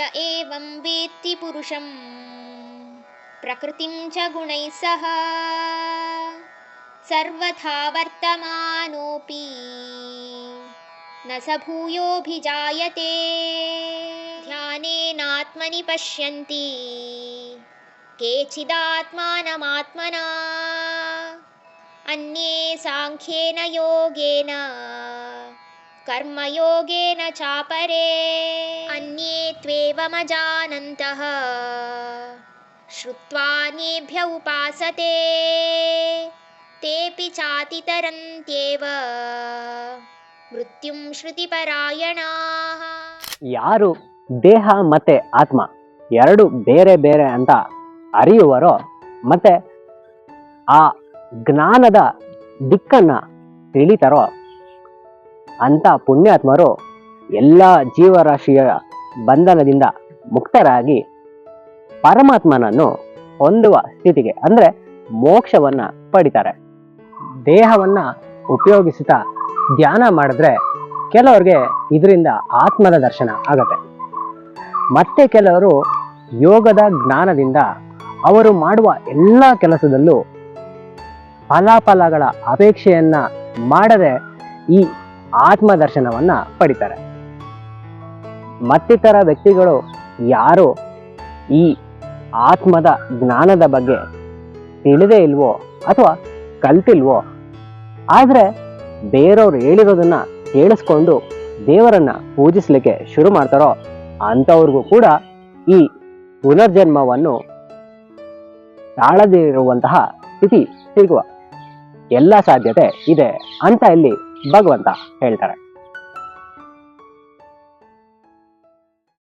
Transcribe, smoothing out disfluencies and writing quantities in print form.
ಯ ಏವಂ ವೇತ್ತಿ ಪುರುಷಂ ಪ್ರಕೃತಿಂ ಚ ಗುಣೈಃ ಸಹ ಸರ್ವಥಾ ವರ್ತಮಾನೋಪಿ ನ ಸ ಭೂಯೋಭಿಜಾಯತೆ ಧ್ಯಾನೇನಾತ್ಮನಿ ಪಶ್ಯಂತಿ ಕೇಚಿದಾತ್ಮಾನಮಾತ್ಮನಾ ಅನ್ಯೇ ಸಾಂಖ್ಯೇನ ಯೋಗೇನ ಕರ್ಮಯೋಗೇನ ಚಾಪರೇ ಅನ್ಯೇ ತ್ವೇವಮಜಾನಂತಃ ಶ್ರುತ್ವಾನ್ಯೇಭ್ಯ ಉಪಾಸತೆ ತೇಪಿ ಚಾತಿತರಂತ್ಯೇವ ಮೃತ್ಯುಂ ಶ್ರುತಿಪರಾಯಣಾಃ. ಯಾರು ದೇಹ ಮತ್ತೆ ಆತ್ಮ ಎರಡು ಬೇರೆ ಬೇರೆ ಅಂತ ಅರಿಯುವರೋ ಮತ್ತೆ ಆ ಜ್ಞಾನದ ದಿಕ್ಕನ್ನ ತಿಳಿತಾರೋ ಅಂತ ಪುಣ್ಯಾತ್ಮರು ಎಲ್ಲ ಜೀವರಾಶಿಯ ಬಂಧನದಿಂದ ಮುಕ್ತರಾಗಿ ಪರಮಾತ್ಮನನ್ನು ಹೊಂದುವ ಸ್ಥಿತಿಗೆ ಅಂದ್ರೆ ಮೋಕ್ಷವನ್ನ ಪಡಿತಾರೆ. ದೇಹವನ್ನ ಉಪಯೋಗಿಸುತ್ತಾ ಧ್ಯಾನ ಮಾಡಿದ್ರೆ ಕೆಲವರಿಗೆ ಇದರಿಂದ ಆತ್ಮದ ದರ್ಶನ ಆಗತ್ತೆ. ಮತ್ತೆ ಕೆಲವರು ಯೋಗದ ಜ್ಞಾನದಿಂದ ಅವರು ಮಾಡುವ ಎಲ್ಲ ಕೆಲಸದಲ್ಲೂ ಫಲಾಫಲಗಳ ಅಪೇಕ್ಷೆಯನ್ನ ಮಾಡದೆ ಈ ಆತ್ಮ ದರ್ಶನವನ್ನ ಪಡಿತಾರೆ. ಮತ್ತಿತರ ವ್ಯಕ್ತಿಗಳು ಯಾರು ಈ ಆತ್ಮದ ಜ್ಞಾನದ ಬಗ್ಗೆ ತಿಳಿದೇ ಇಲ್ವೋ ಅಥವಾ ಕಲ್ತಿಲ್ವೋ, ಆದ್ರೆ ಬೇರೆಯವ್ರು ಹೇಳಿರೋದನ್ನ ಕೇಳಿಸ್ಕೊಂಡು ದೇವರನ್ನ ಪೂಜಿಸ್ಲಿಕ್ಕೆ ಶುರು ಮಾಡ್ತಾರೋ ಅಂಥವ್ರಿಗೂ ಕೂಡ ಈ ಪುನರ್ಜನ್ಮವನ್ನು ತಾಳದಿರುವಂತಹ ಸ್ಥಿತಿ ಸಿಗುವ ಎಲ್ಲ ಸಾಧ್ಯತೆ ಇದೆ ಅಂತ ಇಲ್ಲಿ ಭಗವಂತ ಹೇಳ್ತಾರೆ.